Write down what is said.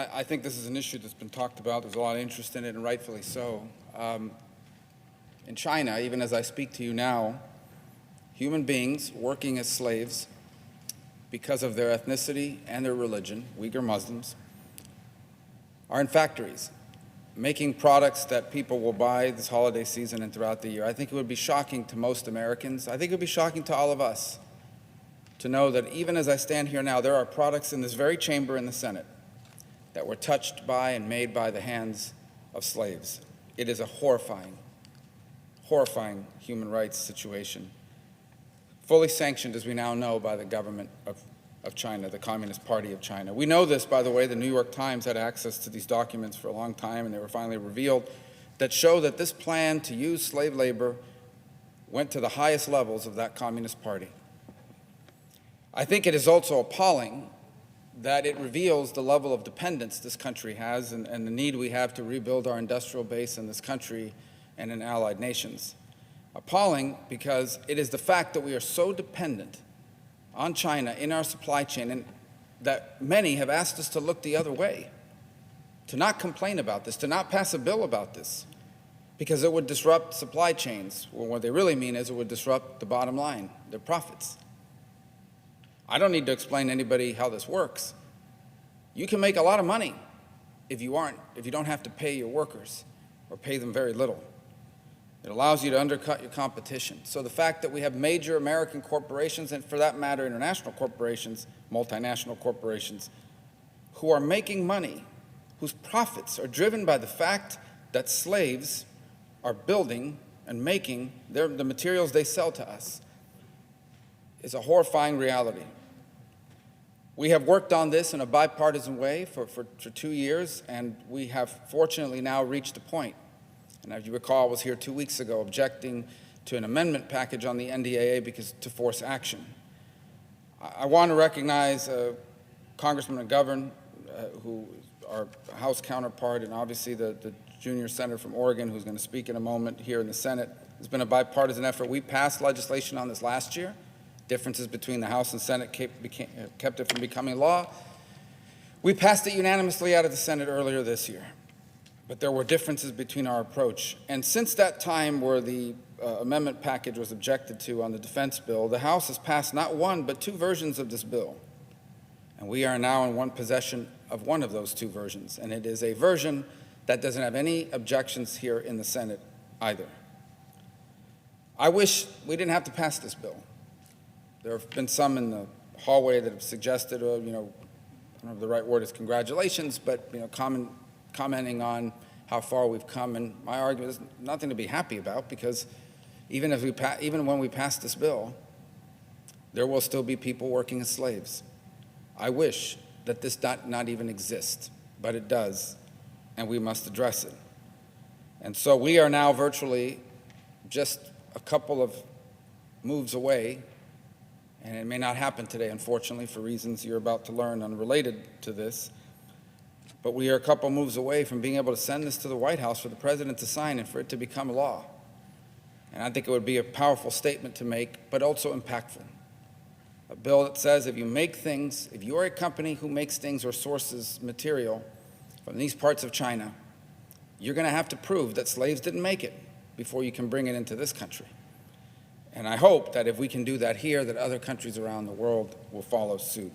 I think this is an issue that's been talked about. There's a lot of interest in it, and rightfully so. In China, even as I speak to you now, human beings working as slaves because of their ethnicity and their religion, Uyghur Muslims, are in factories making products that people will buy this holiday season and throughout the year. I think it would be shocking to most Americans. I think it would be shocking to all of us to know that even as I stand here now, there are products in this very chamber in the Senate that were touched by and made by the hands of slaves. It is a horrifying, horrifying human rights situation, fully sanctioned, as we now know, by the government of China, the Communist Party of China. We know this, by the way. The New York Times had access to these documents for a long time, and they were finally revealed, that show that this plan to use slave labor went to the highest levels of that Communist Party. I think it is also appalling that it reveals the level of dependence this country has and the need we have to rebuild our industrial base in this country and in allied nations. Appalling because it is the fact that we are so dependent on China in our supply chain, and that many have asked us to look the other way, to not complain about this, to not pass a bill about this, because it would disrupt supply chains. Well, what they really mean is it would disrupt the bottom line, their profits. I don't need to explain to anybody how this works. You can make a lot of money if you don't have to pay your workers or pay them very little. It allows you to undercut your competition. So the fact that we have major American corporations, and for that matter, international corporations, multinational corporations, who are making money, whose profits are driven by the fact that slaves are building and making the materials they sell to us, is a horrifying reality. We have worked on this in a bipartisan way for 2 years, and we have fortunately now reached a point. And as you recall, I was here 2 weeks ago objecting to an amendment package on the NDAA to force action. I want to recognize Congressman McGovern, who is our House counterpart, and obviously the junior senator from Oregon, who's going to speak in a moment here in the Senate. It's been a bipartisan effort. We passed legislation on this last year. Differences between the House and Senate kept it from becoming law. We passed it unanimously out of the Senate earlier this year. But there were differences between our approach. And since that time where the amendment package was objected to on the defense bill, the House has passed not one, but 2 versions of this bill. And we are now in possession of one of those 2 versions. And it is a version that doesn't have any objections here in the Senate either. I wish we didn't have to pass this bill. There have been some in the hallway that have suggested, I don't know if the right word is congratulations, but commenting on how far we've come, and my argument is nothing to be happy about, because even when we pass this bill, there will still be people working as slaves. I wish that this not even exist, but it does, and we must address it. And so we are now virtually just a couple of moves away, and it may not happen today, unfortunately, for reasons you're about to learn unrelated to this. But we are a couple moves away from being able to send this to the White House for the president to sign and for it to become law. And I think it would be a powerful statement to make, but also impactful. A bill that says if you are a company who makes things or sources material from these parts of China, you're going to have to prove that slaves didn't make it before you can bring it into this country. And I hope that if we can do that here, that other countries around the world will follow suit.